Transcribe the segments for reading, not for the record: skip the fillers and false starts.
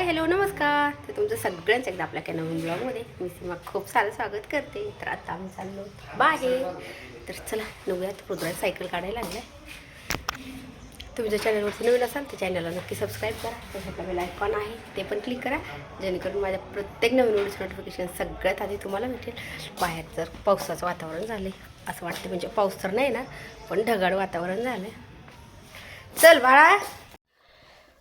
Hello नमस्कार. तर तुमचं सगळ्यांचं एकदा आपल्या काही नवीन ब्लॉगमध्ये मी सीमा खूप सारं स्वागत करते. तर आता आम्ही चाललो बाहेर. तर चला निघूयात. रुद्रात सायकल काढायला लागल्या. तुम्ही जर चॅनलवरती नवीन असाल तर चॅनलला नक्की सबस्क्राईब करा. त्याच्यात बेल आयकॉन आहे ते पण क्लिक करा, जेणेकरून माझ्या प्रत्येक नवीन व्हिडिओचं नोटिफिकेशन सगळ्यात आधी तुम्हाला भेटेल. बाहेर जर पावसाचं वातावरण झालं असं वाटतं, म्हणजे पाऊस तर नाही ना, पण ढगाळ वातावरण झालं. चल बाळा.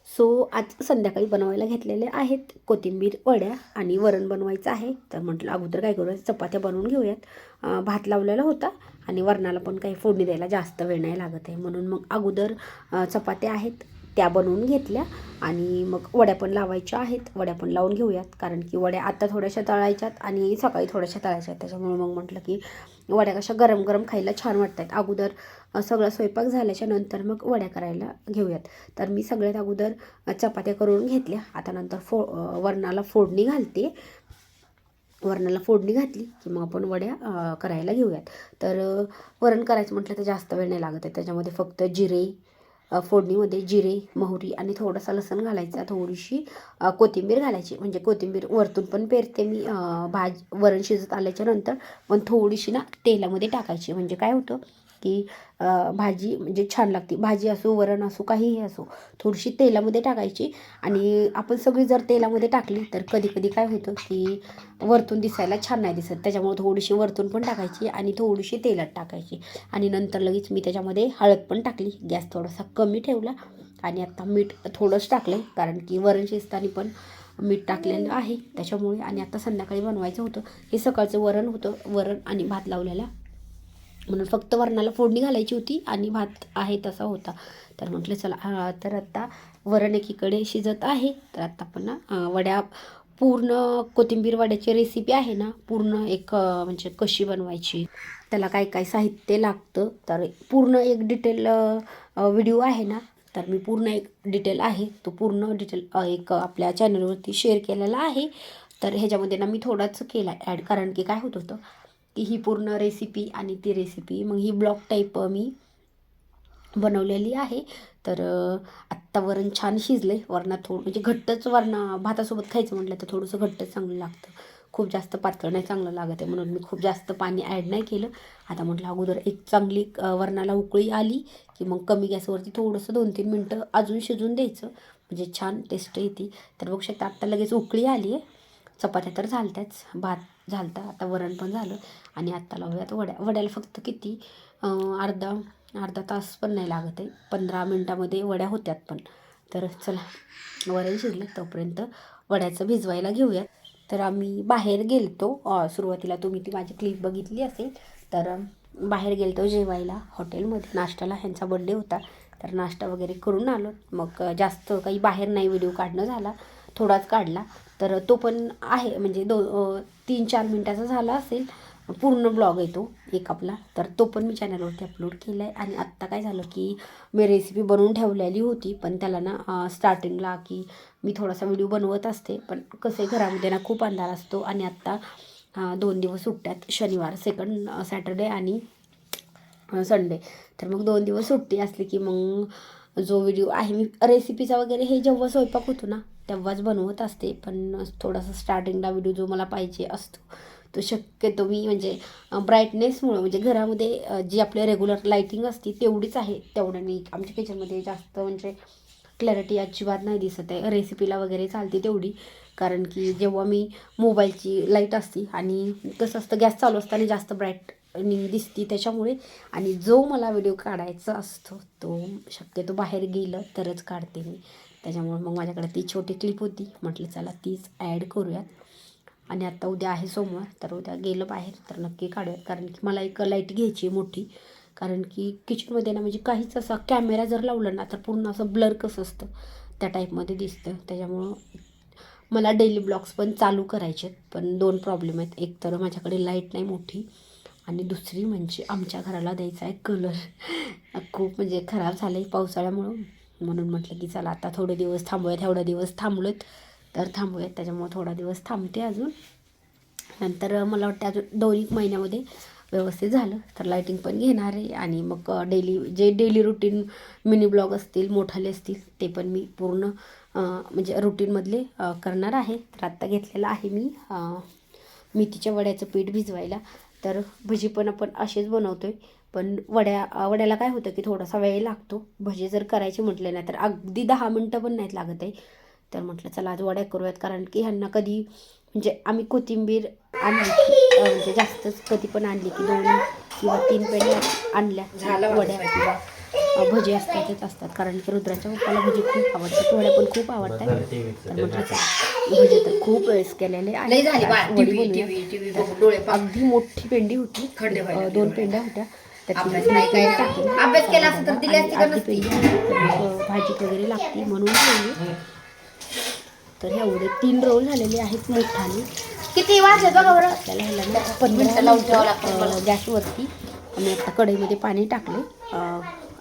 सो आज संध्याकाळी बनवायला घेतलेले आहेत कोथिंबीर वड्या आणि वरण बनवायचं आहे. तर म्हटलं अगोदर काय करूया, चपात्या बनवून घेऊयात. भात लावलेला होता आणि वरणाला पण काही फोडणी द्यायला जास्त वेळ नाही लागत आहे, म्हणून मग अगोदर चपात्या आहेत त्या बनवून घेतल्या आणि मग वड्या पण लावायच्या आहेत. वड्या पण लावून घेऊयात, कारण की वड्या आता थोड्याशा तळायच्यात आणि सकाळी थोड्याशा तळायच्या आहेत. त्याच्यामुळे मग म्हटलं की वड्या कशा गरम गरम खायला छान वाटत आहेत. अगोदर सगळा स्वयंपाक झाल्याच्या नंतर मग वड्या करायला घेऊयात. तर मी सगळ्यात अगोदर चपात्या करून घेतल्या. आता नंतर वरणाला फोडणी घालते. वरणाला फोडणी घातली की मग आपण वड्या करायला घेऊयात. तर वरण करायचं म्हटलं तर जास्त वेळ नाही लागत आहे. त्याच्यामध्ये फक्त जिरे, फोडणीमध्ये जिरे, मोहरी आणि थोडासा लसूण घालायचा, थोडीशी कोथिंबीर घालायची. म्हणजे कोथिंबीर वरतून पण पेरते मी वरण शिजत आल्याच्या नंतर, पण थोडीशी ना तेलामध्ये टाकायची. म्हणजे काय होतं की भाजी म्हणजे छान लागते. भाजी असो, वरण असो, काहीही असो, थोडीशी तेलामध्ये टाकायची. आणि आपण सगळी जर तेलामध्ये टाकली तर कधी कधी काय होतं की वरतून दिसायला छान नाही दिसत. त्याच्यामुळे थोडीशी वरतून पण टाकायची आणि थोडीशी तेलात टाकायची. आणि नंतर लगेच मी त्याच्यामध्ये हळद पण टाकली. गॅस थोडासा कमी ठेवला आणि आता मीठ थोडंच टाकलं आहे, कारण की वरण शिजताना पण मीठ टाकलेलं आहे त्याच्यामुळे. आणि आता संध्याकाळी बनवायचं होतं. हे सकाळचं वरण होतं, वरण आणि भात लावलेला, म्हणून फक्त वरणाला फोडणी घालायची होती आणि भात आहे तसा होता. तर म्हटलं चला, तर आता वरण एकीकडे शिजत आहे. तर आता आपण वड्या, पूर्ण कोथिंबीर वड्याची रेसिपी आहे ना, पूर्ण एक म्हणजे कशी बनवायची, त्याला काय काय साहित्य लागतं, तर पूर्ण एक डिटेल व्हिडिओ आहे ना. तर मी पूर्ण एक डिटेल आहे, तो पूर्ण डिटेल एक आपल्या चॅनलवरती शेअर केलेला आहे. तर ह्याच्यामध्ये ना मी थोडाच केला ॲड, कारण की काय होत होतं की ही पूर्ण रेसिपी आणि ती रेसिपी, मग ही ब्लॉग टाईप मी बनवलेली आहे. तर आत्ता वरण छान शिजलं आहे. वरणात थोडं म्हणजे घट्टच, भातासोबत खायचं म्हटलं तर थोडंसं घट्टच चांगलं लागतं. खूप जास्त पातळ नाही चांगलं लागत आहे, म्हणून मी खूप जास्त पाणी ॲड नाही केलं. आता म्हटलं अगोदर एक चांगली वरणाला उकळी आली की मग कमी गॅसवरती थोडंसं 2-3 मिनटं अजून शिजून द्यायचं, म्हणजे छान टेस्ट येते. तर बघू शकता आत्ता लगेच उकळी आली आहे. चपात्या तर झालत्याच, भात झालता, आता वरण पण झालं. आणि आत्ता लावूयात वड्या. वड्याला फक्त किती अर्धा तास पण नाही लागत आहे, 15 मिनटामध्ये वड्या होत्यात पण. तर चला वरण शिजलं तोपर्यंत वड्याचं भिजवायला घेऊयात. तर आम्ही बाहेर गेलतो, सुरुवातीला तुम्ही ती माझी क्लिप बघितली असेल. तर बाहेर गेलतो जेवायला हॉटेलमध्ये, नाश्त्याला. ह्यांचा बड्डे होता, तर नाश्ता वगैरे करून आलो. मग जास्त काही बाहेर नाही व्हिडिओ काढणं झाला, थोडाच काढला. तर तो पण आहे म्हणजे 3-4 मिनटाचा झाला असेल. पूर्ण ब्लॉग येतो एक आपला, तर तो पण मी चॅनलवरती अपलोड केला आहे. आणि आत्ता काय झालं की मी रेसिपी बनवून ठेवलेली होती, पण त्याला ना स्टार्टिंगला की मी थोडासा व्हिडिओ बनवत असते, पण कसे घरामध्ये ना खूप अंधार असतो. आणि आत्ता 2 दिवस सुट्ट्यात, शनिवार, सेकंड सॅटर्डे आणि संडे. तर मग 2 दिवस सुट्टी असली की मग जो व्हिडिओ आहे, मी रेसिपीचा वगैरे हे जेव्हा स्वयंपाक होतो ना तेव्हाच बनवत असते. पण थोडासा स्टार्टिंगला व्हिडिओ जो मला पाहिजे असतो तो शक्यतो मी म्हणजे ब्राईटनेसमुळं, म्हणजे घरामध्ये जी आपल्या रेग्युलर लाईटिंग असते तेवढीच आहे, तेवढ्याने आमच्या किचनमध्ये जास्त म्हणजे क्लॅरिटी अजिबात नाही दिसत आहे. रेसिपीला वगैरे चालते तेवढी, कारण की जेव्हा मी मोबाईलची लाईट असते आणि कसं असतं गॅस चालू असताना जास्त ब्राईटनिंग दिसते त्याच्यामुळे. आणि जो मला व्हिडिओ काढायचा असतो तो शक्यतो बाहेर गेलं तरच काढते मी. त्याच्यामुळे मग माझ्याकडे ती छोटी क्लिप होती, म्हटलं चला तीच ॲड करूयात. आणि आत्ता उद्या आहे सोमवार, तर उद्या गेलं बाहेर तर नक्की काढूयात, कारण की मला एक लाईट घ्यायची आहे मोठी. कारण की किचनमध्ये ना म्हणजे काहीच असा कॅमेरा जर लावला ना तर पूर्ण असं ब्लर कसं असतं त्या टाईपमध्ये दिसतं. त्याच्यामुळं मला डेली ब्लॉग्स पण चालू करायचे आहेत, पण 2 प्रॉब्लेम आहेत. एक तर माझ्याकडे लाईट नाही मोठी, आणि दुसरी म्हणजे आमच्या घराला द्यायचा आहे कलर. खूप म्हणजे खराब झालं आहे पावसाळ्यामुळं, म्हणून म्हटलं की चला आता थोडे दिवस थांबूयात. एवढे दिवस थांबलोत तर थांबूयात, त्याच्यामुळे थोडा दिवस थांबते अजून. नंतर मला वाटतं अजून 2-1 महिन्यामध्ये व्यवस्थित झालं तर लाईटिंग पण घेणार आहे. आणि मग डेली रुटीन मिनी ब्लॉग असतील, मोठाले असतील, ते पण मी पूर्ण म्हणजे रुटीनमधले करणार आहे. तर आत्ता घेतलेलं आहे मी मेथीच्या वड्याचं पीठ भिजवायला. तर भजी पण आपण असेच बनवतो आहे, पण वड्याला काय होतं की थोडासा वेळ लागतो. भजी जर करायचे म्हटले ना तर अगदी 10 मिनटं पण नाहीत लागत आहे. तर म्हटलं चला आज वड्या करूयात, कारण की ह्यांना कधी म्हणजे आम्ही कोथिंबीर आणली म्हणजे जास्तच कधी पण आणली की 2 किंवा 3 पेंड्या आणल्या वड्या किंवा भजी असतात, कारण की रुद्राच्या पप्पाला भजी खूप आवडतात, वड्या पण खूप आवडतात. तर म्हटलं भजी तर खूप वेळेस केलेले आहे. वडी बनवूया. अगदी मोठी पेंडी होती, 2 पेंड्या होत्या, अभ्यास केला असं तर दिली असती का नसती, भाजीत वगैरे लागते म्हणून ठेवली. तर एवढे 3 रोल झालेले आहेत मोठाने. किती वाजले बघा बरं. आपल्याला ह्याला 15 लावून ठेवावं लागतं गॅसवरती. मी आता कढईमध्ये पाणी टाकले.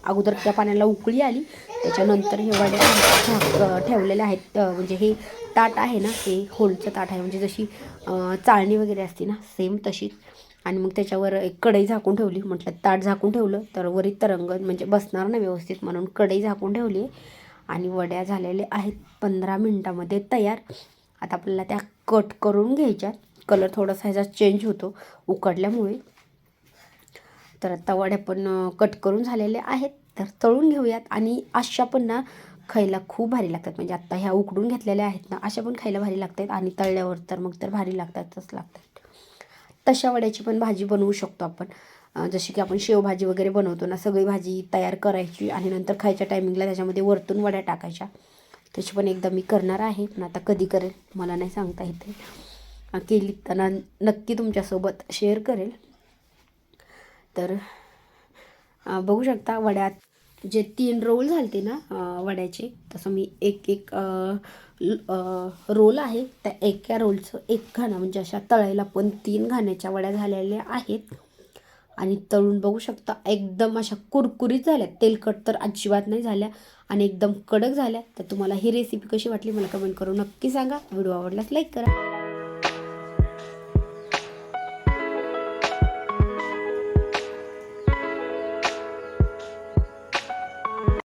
अगोदर त्या पाण्याला उकळी आली, त्याच्यानंतर हे वड्या ठेवलेले आहेत. म्हणजे हे ताट आहे ना, हे होलचं ताट आहे, म्हणजे जशी चाळणी वगैरे असते ना सेम तशीच. आणि मग त्याच्यावर एक कढई झाकून ठेवली. म्हटलं ताट झाकून ठेवलं तर वरी तरंग म्हणजे बसणार ना व्यवस्थित, म्हणून कढई झाकून ठेवली. आणि वड्या झालेल्या आहेत 15 मिनटामध्ये तयार. आता आपल्याला त्या कट करून घ्यायच्या. कलर थोडासा ह्याचा चेंज होतो उकडल्यामुळे. तर आता वड्या पण कट करून झालेल्या आहेत. तर तळून घेऊयात. आणि अशा पण ना खायला खूप भारी लागतात. म्हणजे आत्ता ह्या उकडून घेतलेल्या आहेत ना, अशा पण खायला भारी लागतात. आणि तळल्यावर तर मग तर भारी लागतातच लागतात. तशा वड्याची पण भाजी बनवू शकतो आपण. जशी की आपण शेवभाजी वगैरे बनवतो ना, सगळी भाजी तयार करायची आणि नंतर खायच्या टायमिंगला त्याच्यामध्ये वरतून वड्या टाकायच्या. त्याची पण एकदा मी करणार आहे, पण आता कधी करेल मला नाही सांगता येते. केली तर नक्की तुमच्यासोबत शेअर करेल. तर बघू शकता वड्यात जे 3 रोल झालते ना वड्याचे, तसं मी एक रोल आहे त्या एका रोलचं एक घाणं, म्हणजे अशा तळायला पण 3 घाण्याच्या वड्या झालेल्या आहेत. आणि तळून बघू शकता एकदम अशा कुरकुरीत झाल्या, तेलकट तर अजिबात नाही झाल्या आणि एकदम कडक झाल्या. तर तुम्हाला ही रेसिपी कशी वाटली मला कमेंट करून नक्की सांगा. व्हिडिओ आवडल्यास लाईक करा.